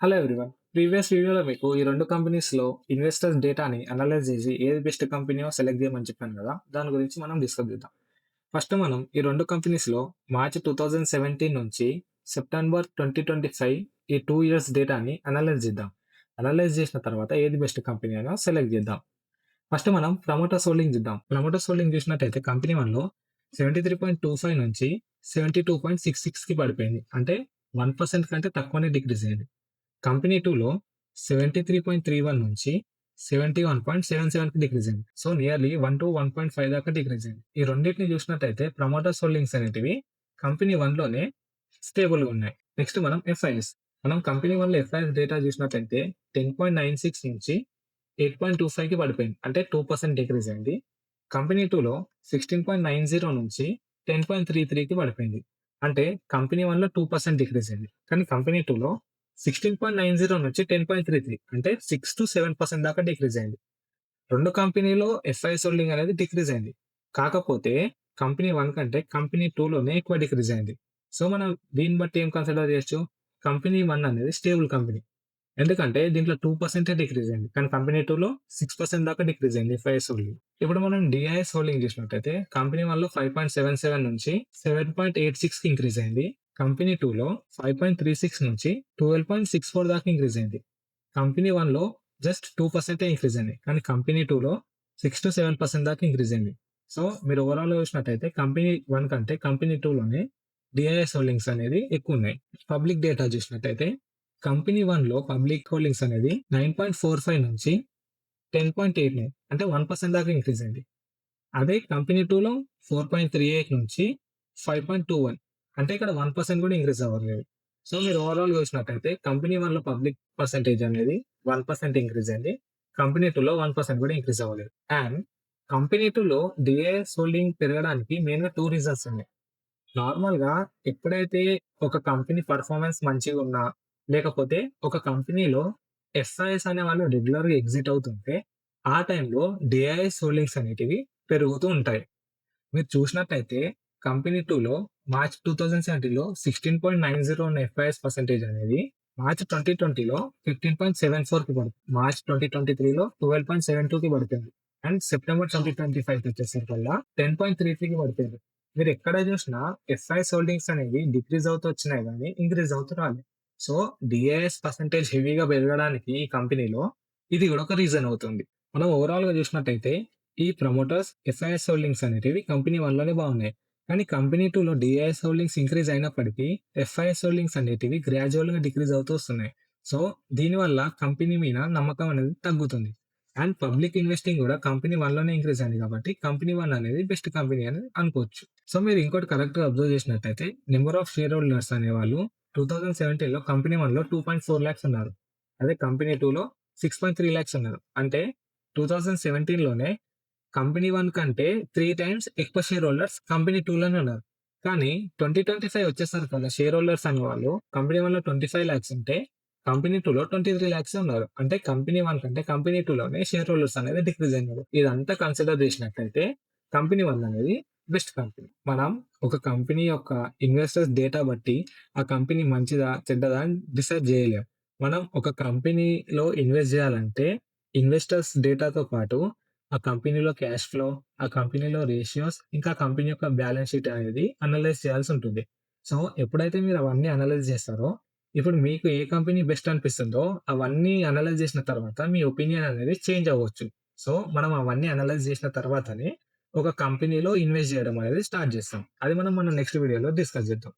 Hello everyone. Previous వీడియోలో మీకు ఈ 2 కంపెనీస్‌లో ఇన్వెస్టర్స్ డేటాని అనలైజ్ చేసి ఏది బెస్ట్ కంపెనీయో సెలెక్ట్ చేయమని చెప్పాను కదా! దాని గురించి మనం డిస్కస్ చేద్దాం. ఫస్ట్ మనం ఈ 2 కంపెనీస్‌లో మార్చ్ 2017 నుంచి సెప్టెంబర్ 2025 ఈ 2 ఇయర్స్ డేటాని అనలైజ్ చేద్దాం. అనలైజ్ చేసిన తర్వాత ఏది బెస్ట్ కంపెనీ అనో సెలెక్ట్ చేద్దాం. ఫస్ట్ మనం ప్రమోటర్స్ హోల్డింగ్ చూద్దాం. ప్రమోటర్స్ హోల్డింగ్ చూసినట్టయితే కంపెనీ 1లో 73.25 నుంచి 72.66కి పడిపోయింది. అంటే 1% కంటే తక్కువనే డిక్రీజ్ అయింది. కంపెనీ 2లో 73.31 నుంచి 71.77కి డిక్రీజ్ అయింది. సో నియర్లీ 1-1.5 దాకా డిక్రీజ్ అయింది. ఈ రెండింటిని చూసినట్టయితే ప్రమోటర్స్ హోల్డింగ్స్ అనేటివి కంపెనీ 1లోనే స్టేబుల్‌గా ఉన్నాయి. నెక్స్ట్ మనం ఎఫ్ఐఎస్. మనం కంపెనీ 1లో ఎఫ్ఐఎస్ డేటా చూసినట్టయితే 10.96 నుంచి 8.25కి పడిపోయింది. అంటే 2% డిక్రీజ్ అయింది. కంపెనీ 2లో 16.90 నుంచి 10.33కి పడిపోయింది. అంటే కంపెనీ 1లో 2% డిక్రీజ్ అయింది. కానీ కంపెనీ 2లో 16.90 నుంచి 10.33 అంటే 6-7% దాకా డిక్రీజ్ అయింది. 2 కంపెనీలో ఎఫ్ఐఎస్ హోల్డింగ్ అనేది డిక్రీజ్ అయింది. కాకపోతే కంపెనీ 1 కంటే కంపెనీ 2లోనే ఎక్కువ డిక్రీజ్ అయింది. సో మనం దీన్ని బట్టి ఏం కన్సిడర్ చేయొచ్చు? కంపెనీ 1 అనేది స్టేబుల్ కంపెనీ. ఎందుకంటే దీంట్లో 2% డిక్రీజ్ అయింది. కానీ కంపెనీ 2లో 6% దాకా డిక్రీజ్ అయింది ఎఫ్ఐఎస్ హోల్డింగ్. ఇప్పుడు మనం డిఐఎస్ హోల్డింగ్ చూసినట్టయితే కంపెనీ 1లో 5.77 నుంచి 7.86కి ఇంక్రీజ్ అయింది. కంపెనీ 2లో 5.36 నుంచి 12.64 దాకా ఇంక్రీజ్ అయింది. కంపెనీ 1లో జస్ట్ 2% ఇంక్రీజ్ అయింది. కానీ కంపెనీ 2లో 6-7% దాకా ఇంక్రీజ్ అయింది. సో మీరు ఓవరాల్ చూసినట్టయితే కంపెనీ 1 కంటే కంపెనీ 2లోనే డిఐఎస్ హోల్డింగ్స్ అనేది ఎక్కువ ఉన్నాయి. పబ్లిక్ డేటా చూసినట్టయితే కంపెనీ 1లో పబ్లిక్ హోల్డింగ్స్ అనేది 9.45 నుంచి 10.89 అంటే 1% దాకా ఇంక్రీజ్ అయింది. అదే కంపెనీ 2లో 4.38 నుంచి 5.21 అంటే ఇక్కడ 1% కూడా ఇంక్రీజ్ అవ్వలేదు. సో మీరు ఓవరాల్ చూసినట్టయితే కంపెనీ 1లో పబ్లిక్ పర్సెంటేజ్ అనేది 1% ఇంక్రీజ్ అయింది. కంపెనీ 2లో 1% కూడా ఇంక్రీజ్ అవ్వలేదు. అండ్ కంపెనీ 2లో డిఐఎస్ హోల్డింగ్ పెరగడానికి మెయిన్‌గా 2 రీజన్స్ ఉన్నాయి. నార్మల్‌గా ఎప్పుడైతే ఒక కంపెనీ పర్ఫార్మెన్స్ మంచిగున్నా, లేకపోతే ఒక కంపెనీలో ఎఫ్ఐఎస్ అనేవాళ్ళు రెగ్యులర్‌గా ఎగ్జిట్ అవుతుంటే, ఆ టైంలో డిఐఎస్ హోల్డింగ్స్ అనేటివి పెరుగుతూ ఉంటాయి. మీరు చూసినట్టయితే కంపెనీ 2లో మార్చ్ 2017లో 16.90 ఉన్న ఎఫ్ఐఎస్ పర్సెంటేజ్ అనేది మార్చ్ 2020లో 15.74కి పడింది. మార్చ్ 2023లో 12.72కి పడిపోయింది. అండ్ సెప్టెంబర్ 2025కి వచ్చేసరికల్లా 10.33కి పడిపోయింది. మీరు ఎక్కడ చూసినా ఎఫ్ఐఎస్ హోల్డింగ్స్ అనేవి డిక్రీజ్ అవుతూ వచ్చినాయి గానీ ఇంక్రీజ్ అవుతూ రాలేదు. సో డిఐఎస్ పర్సెంటేజ్ హెవీగా పెరగడానికి ఈ కంపెనీలో ఇది కూడా ఒక రీజన్ అవుతుంది. మనం ఓవరాల్‌గా చూసినట్టయితే ఈ ప్రమోటర్స్ ఎఫ్ఐఎస్ హోల్డింగ్స్ అనేటివి కంపెనీ 1లోనే బాగున్నాయి. కానీ కంపెనీ 2లో డిఐఎస్ హోల్డింగ్స్ ఇంక్రీజ్ అయినప్పటికీ ఎఫ్ఐఎస్ హోల్డింగ్స్ అనేటివి గ్రాడ్యువల్‌గా డిక్రీజ్ అవుతూ వస్తున్నాయి. సో దీనివల్ల కంపెనీ మీద నమ్మకం అనేది తగ్గుతుంది. అండ్ పబ్లిక్ ఇన్వెస్టింగ్ కూడా కంపెనీ 1లోనే ఇంక్రీజ్ అయింది కాబట్టి కంపెనీ 1 అనేది బెస్ట్ కంపెనీ అని అనుకోవచ్చు. సో మీరు ఇంకోటి కరెక్ట్‌గా అబ్జర్వ్ చేసినట్టయితే నంబర్ ఆఫ్ షేర్ హోల్డర్స్ అనేవాళ్ళు 2017లో కంపెనీ 1లో 2.4 లాక్స్ ఉన్నారు. అదే కంపెనీ 2లో 6.3 లాక్స్ ఉన్నారు. అంటే 2017లోనే కంపెనీ 1 కంటే 3 టైమ్స్ ఎక్కువ షేర్ హోల్డర్స్ కంపెనీ 2లోనే ఉన్నారు. కానీ 2025 వచ్చేసరికల్లా షేర్ హోల్డర్స్ అనేవాళ్ళు కంపెనీ 1లో 25 లాక్స్ ఉంటే కంపెనీ 2లో 23 లాక్స్ ఉన్నారు. అంటే కంపెనీ 1 కంటే కంపెనీ 2లోనే షేర్ హోల్డర్స్ అనేది డిక్రీజ్ అయినారు. ఇదంతా కన్సిడర్ చేసినట్లయితే కంపెనీ 1 అనేది బెస్ట్ కంపెనీ. మనం ఒక కంపెనీ యొక్క ఇన్వెస్టర్స్ డేటా బట్టి ఆ కంపెనీ మంచిదా, చెడ్డదా అని డిసైడ్ చేయలేం. మనం ఒక కంపెనీలో ఇన్వెస్ట్ చేయాలంటే ఇన్వెస్టర్స్ డేటాతో పాటు ఆ కంపెనీలో క్యాష్ ఫ్లో, ఆ కంపెనీలో రేషియోస్, ఇంకా కంపెనీ యొక్క బ్యాలెన్స్ షీట్ అనేది అనలైజ్ చేయాల్సి ఉంటుంది. సో ఎప్పుడైతే మీరు అవన్నీ అనలైజ్ చేస్తారో, ఇప్పుడు మీకు ఏ కంపెనీ బెస్ట్ అనిపిస్తుందో అవన్నీ అనలైజ్ చేసిన తర్వాత మీ ఒపీనియన్ అనేది చేంజ్ అవ్వచ్చు. సో మనం అవన్నీ అనలైజ్ చేసిన తర్వాతనే ఒక కంపెనీలో ఇన్వెస్ట్ చేయడం అనేది స్టార్ట్ చేస్తాం. అది మనం నెక్స్ట్ వీడియోలో డిస్కస్ చేద్దాం.